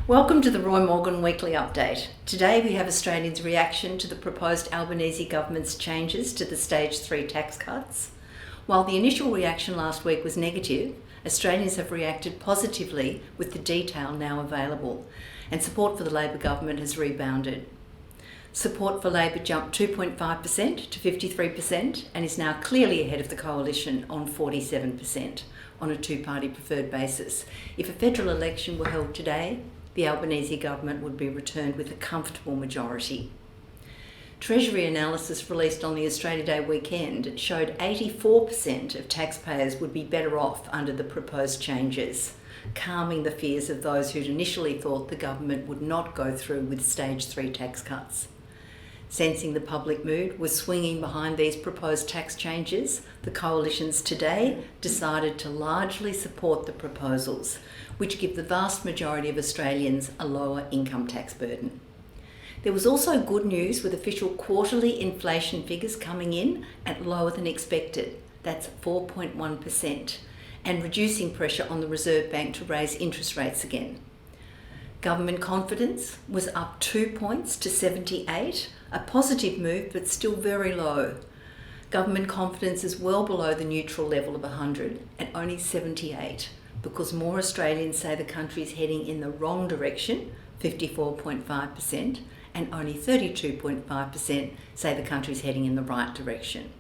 Welcome to the Roy Morgan Weekly Update. Today we have Australians' reaction to the proposed Albanese government's changes to the Stage 3 tax cuts. While the initial reaction last week was negative, Australians have reacted positively with the detail now available, and support for the Labor government has rebounded. Support for Labor jumped 2.5% to 53% and is now clearly ahead of the coalition on 47% on a two-party preferred basis. If a federal election were held today, the Albanese government would be returned with a comfortable majority. Treasury analysis released on the Australia Day weekend showed 84% of taxpayers would be better off under the proposed changes, calming the fears of those who'd initially thought the government would not go through with Stage 3 tax cuts. Sensing the public mood was swinging behind these proposed tax changes, the coalitions today decided to largely support the proposals, which give the vast majority of Australians a lower income tax burden. There was also good news with official quarterly inflation figures coming in at lower than expected, that's 4.1%, and reducing pressure on the Reserve Bank to raise interest rates again. Government confidence was up 2 points to 78, a positive move but still very low. Government confidence is well below the neutral level of 100 at only 78, because more Australians say the country is heading in the wrong direction, 54.5%, and only 32.5% say the country is heading in the right direction.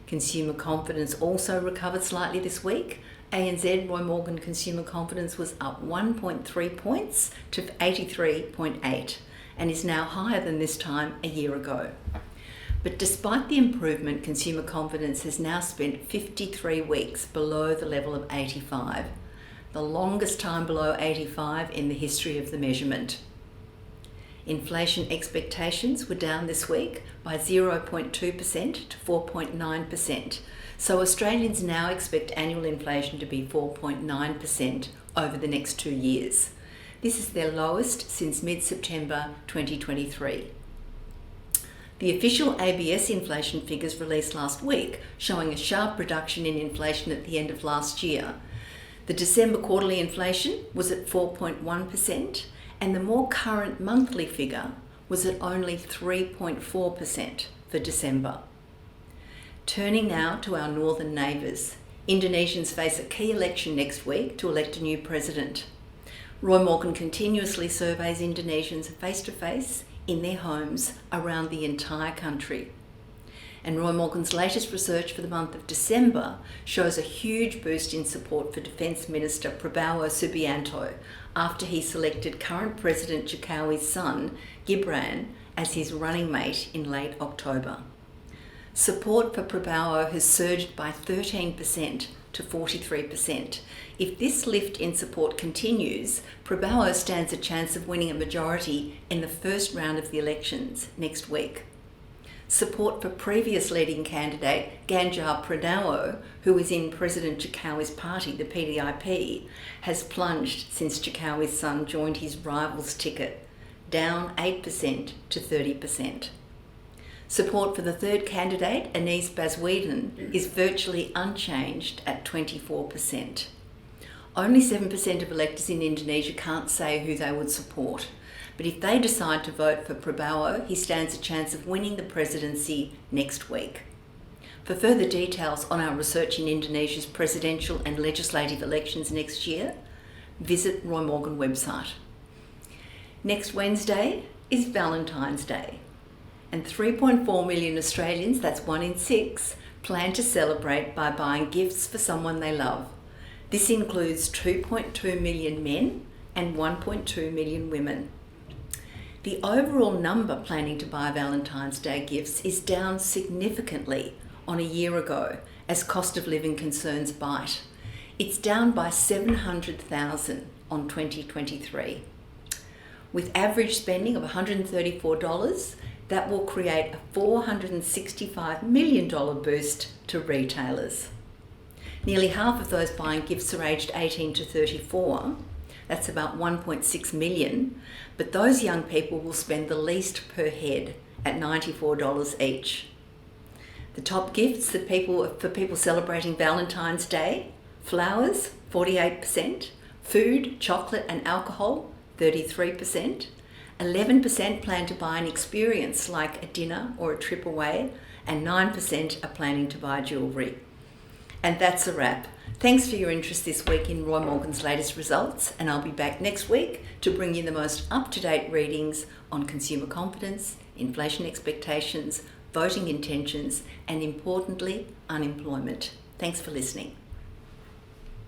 Consumer confidence also recovered slightly this week. ANZ Roy Morgan consumer confidence was up 1.3 points to 83.8 and is now higher than this time a year ago. But despite the improvement, consumer confidence has now spent 53 weeks below the level of 85, the longest time below 85 in the history of the measurement. Inflation expectations were down this week by 0.2% to 4.9%, so Australians now expect annual inflation to be 4.9% over the next 2 years. This is their lowest since mid-September 2023. The official ABS inflation figures released last week, showing a sharp reduction in inflation at the end of last year. The December quarterly inflation was at 4.1%, and the more current monthly figure was at only 3.4% for December. Turning now to our northern neighbours, Indonesians face a key election next week to elect a new president. Roy Morgan continuously surveys Indonesians face-to-face in their homes around the entire country. And Roy Morgan's latest research for the month of December shows a huge boost in support for Defence Minister Prabowo Subianto after he selected current President Jokowi's son, Gibran, as his running mate in late October. Support for Prabowo has surged by 13% to 43%. If this lift in support continues, Prabowo stands a chance of winning a majority in the first round of the elections next week. Support for previous leading candidate Ganjar Pranowo, who is in President Jokowi's party, the PDIP, has plunged since Jokowi's son joined his rival's ticket, down 8% to 30%. Support for the third candidate, Anies Baswedan, is virtually unchanged at 24%. Only 7% of electors in Indonesia can't say who they would support, but if they decide to vote for Prabowo, he stands a chance of winning the presidency next week. For further details on our research in Indonesia's presidential and legislative elections next year, visit Roy Morgan website. Next Wednesday is Valentine's Day, and 3.4 million Australians, that's 1 in 6, plan to celebrate by buying gifts for someone they love. This includes 2.2 million men and 1.2 million women. The overall number planning to buy Valentine's Day gifts is down significantly on a year ago as cost of living concerns bite. It's down by 700,000 on 2023. With average spending of $134, that will create a $465 million boost to retailers. Nearly half of those buying gifts are aged 18 to 34. That's about 1.6 million, but those young people will spend the least per head at $94 each. The top gifts for people celebrating Valentine's Day: flowers, 48%, food, chocolate and alcohol, 33%. 11% plan to buy an experience like a dinner or a trip away, and 9% are planning to buy jewellery. And that's a wrap. Thanks for your interest this week in Roy Morgan's latest results, and I'll be back next week to bring you the most up-to-date readings on consumer confidence, inflation expectations, voting intentions, and importantly, unemployment. Thanks for listening.